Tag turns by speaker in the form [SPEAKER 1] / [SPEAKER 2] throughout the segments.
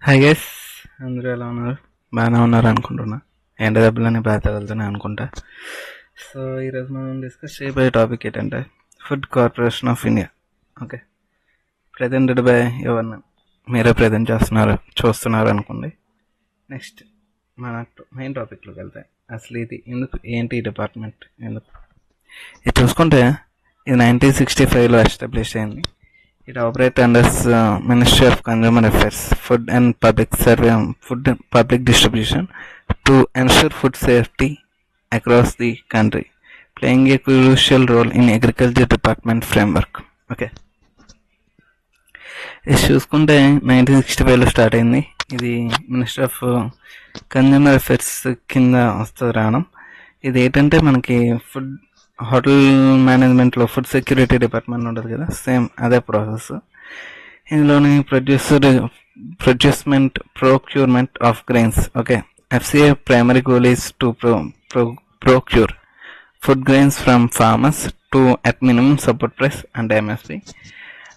[SPEAKER 1] Hi guys, అందరూ ఎలా ఉన్నారు? బాగానే ఉన్నారు అనుకుంటున్నా. ఎండ దెబ్బలని బాగా తగులుతున్నాయి అనుకుంటా. సో ఈరోజు మనం డిస్కస్ చేయబోయే టాపిక్ ఏంటంటే food corporation of India. Okay, presented by ఎవరిని మీరే ప్రజెంట్ చూస్తున్నారు అనుకోండి. నెక్స్ట్ మన మెయిన్ టాపిక్లోకి వెళ్తాయి. అసలు ఇది ఎందుకు, ఏంటి ఈ డిపార్ట్మెంట్ ఎందుకు? ఇది చూసుకుంటే ఇది 1965లో ఎస్టాబ్లిష్ అయింది. It operates under Ministry of Consumer Affairs, Food and Public Distribution to ensure food safety across the country, playing a crucial role in agriculture department framework. Okay. ఇది చూసుకుంటే 1965లో స్టార్ట్ అయింది. ఇది మినిస్ట్రీ ఆఫ్ కన్జ్యూమర్ అఫైర్స్ కింద వస్తుంది రావడం. ఇది ఏంటంటే మనకి ఫుడ్ హోటల్ మేనేజ్మెంట్లో ఫుడ్ సెక్యూరిటీ డిపార్ట్మెంట్ ఉంటుంది కదా, సేమ్ అదే ప్రాసెస్. ఇందులోని procurement of grains. Okay, FCI primary goal is to procure food grains from farmers to at minimum support price అంటే ఎంఎస్పి.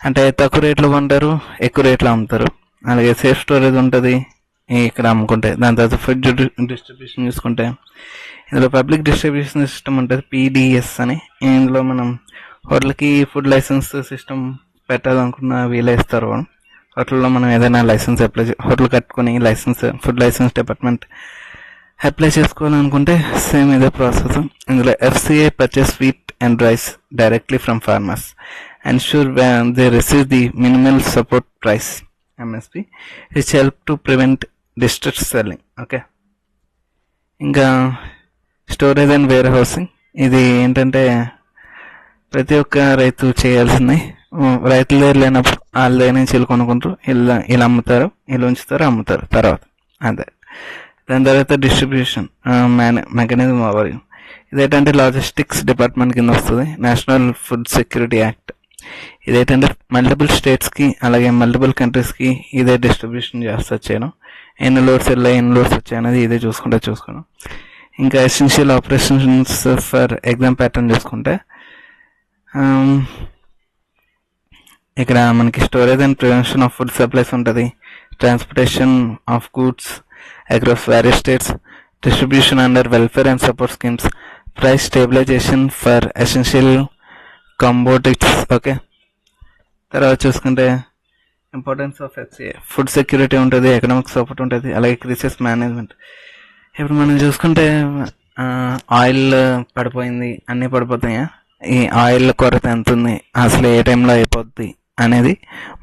[SPEAKER 1] అంటే తక్కువ రేట్లు కొంటారు, ఎక్కువ రేట్లు అమ్ముతారు. అలాగే సేఫ్ స్టోరేజ్ ఉంటుంది ఇక్కడ అమ్ముకుంటే. దాని తర్వాత ఫుడ్ డిస్ట్రిబ్యూషన్ చూసుకుంటే ఇందులో పబ్లిక్ డిస్ట్రిబ్యూషన్ సిస్టమ్ ఉంటుంది, పీడిఎస్ అని. ఇందులో మనం హోటల్కి ఫుడ్ లైసెన్స్ సిస్టమ్ పెట్టాలనుకున్న వీలే ఇస్తారు. హోటల్లో మనం ఏదైనా లైసెన్స్ హోటల్ కట్టుకొని ఫుడ్ లైసెన్స్ డిపార్ట్మెంట్ అప్లై చేసుకోవాలనుకుంటే సేమ్ ఇదే ప్రాసెస్. ఇందులో FCI purchase wheat and rice directly from farmers, ensure they receive the minimal support price MSP, which help to prevent distress selling. Okay, ఇంకా storage and wear housing. ఇది ఏంటంటే ప్రతి ఒక్క రైతు చేయాల్సింది. రైతుల దగ్గర లేనప్పుడు వాళ్ళ దగ్గర నుంచి వీళ్ళు కొనుక్కుంటారు, ఇలా అమ్ముతారు, వీళ్ళు ఉంచుతారు, అమ్ముతారు తర్వాత అదే. దాని తర్వాత డిస్ట్రిబ్యూషన్ మెకానిజం ఓవర్. ఇదేంటంటే లాజిస్టిక్స్ డిపార్ట్మెంట్ కింద వస్తుంది, నేషనల్ ఫుడ్ సెక్యూరిటీ యాక్ట్. ఇదేంటంటే మల్టిపుల్ స్టేట్స్కి అలాగే మల్టిపుల్ కంట్రీస్కి ఇదే డిస్ట్రిబ్యూషన్ చేయడం. ఎన్ని లోడ్స్ వెళ్ళాయి, ఎన్ని లోడ్స్ వచ్చాయి అనేది ఇదే చూసుకోవడం. ఇంకా essential operations for exam pattern చూసుకుంటే ఇక్కడ మనకి storage and prevention of food supplies ఉంటుంది, transportation of goods across various states, distribution under welfare and support schemes, price stabilization for essential commodities. Okay, తర్వాత చూసుకుంటే importance of FCI, food security ఉంటుంది, economic support ఉంటుంది, అలాగే crisis management. ఇప్పుడు మనం చూసుకుంటే oil పడిపోయింది, అన్నీ పడిపోతాయి. ఈ ఆయిల్ కొరత ఎంత ఉంది, అసలు ఏ టైంలో అయిపోద్ది అనేది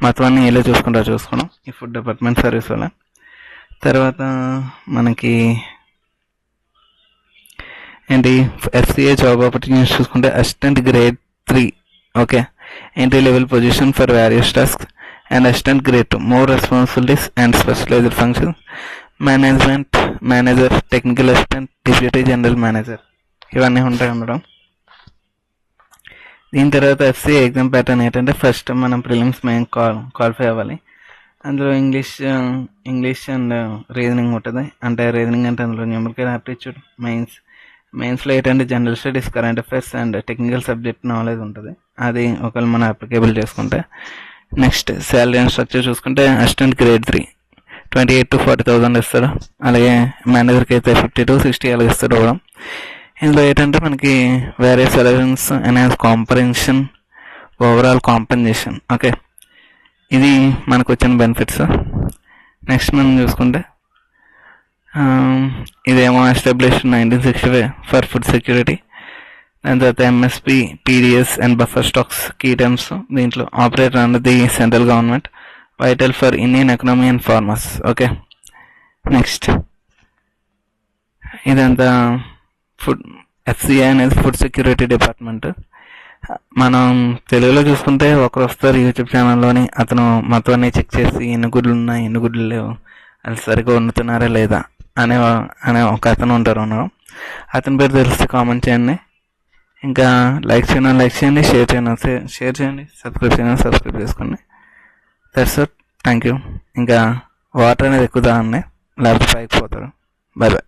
[SPEAKER 1] మొత్తం అన్నీ ఇలా చూసుకోవడం ఈ ఫుడ్ డిపార్ట్మెంట్ సర్వీస్ వల్ల. తర్వాత మనకి ఏంటి ఎఫ్సిఐ జాబ్ ఆపర్చునిటీస్ చూసుకుంటే assistant grade 3. Okay, entry level position for various task and assistant grade 2 more responsibilities and specialised functions, manager, technical assistant, deputy general manager, ఇవన్నీ ఉంటాయి ఉండడం. దీని తర్వాత ఎఫ్సిఐ ఎగ్జామ్ ప్యాటర్న్ ఏంటంటే ఫస్ట్ మనం ప్రిలిమ్స్ మెయిన్ క్వాలిఫై అవ్వాలి. అందులో ఇంగ్లీష్ అండ్ రీజనింగ్ ఉంటుంది. అంటే రీజనింగ్ అంటే అందులో న్యూమరికల్ యాప్టిట్యూడ్. మెయిన్స్లో ఏంటంటే general studies, current affairs and technical subject knowledge ఉంటుంది. అది ఒకవేళ మనం అప్లికేబుల్ చేసుకుంటే. నెక్స్ట్ శాలరీ అండ్ స్ట్రక్చర్ చూసుకుంటే అసిస్టెంట్ గ్రేడ్ 3 28,000 to 40,000 ఇస్తాడు. అలాగే మేనేజర్కి అయితే 50 to 60 అలాగే ఇస్తాడు కూడా. ఇందులో ఏంటంటే మనకి various allowance enhance comprehension, overall compensation. Okay, ఇది మనకు వచ్చిన బెనిఫిట్స్. నెక్స్ట్ మనం చూసుకుంటే ఇదేమో ఎస్టాబ్లిష్ 1965 ఫర్ ఫుడ్ సెక్యూరిటీ. దాని తర్వాత MSP, PDS and buffer stocks key terms. దీంట్లో operate under the central government, vital for Indian economy and farmers. Okay, next ఇదంతా ఎఫ్సిఐ అనేది ఫుడ్ సెక్యూరిటీ డిపార్ట్మెంట్. మనం తెలుగులో చూసుకుంటే ఒకరు వస్తారు యూట్యూబ్ ఛానల్లోని, అతను మొత్తం అన్ని చెక్ చేసి ఎన్ని గుడ్లు ఉన్నాయి, ఎన్ని గుడ్లు లేవు, అది సరిగ్గా వండుతున్నారా లేదా అనే ఒక అతను ఉంటారు. అతని పేరు తెలిస్తే కామెంట్ చేయండి. ఇంకా లైక్ చేయండి, షేర్ చేయండి, సబ్స్క్రైబ్ చేసుకోండి. That's it, thank you. ఇంకా వాటర్ అనేది ఎక్కువ తాగండి, లేకపోతే పైకి పోతారు. Bye bye.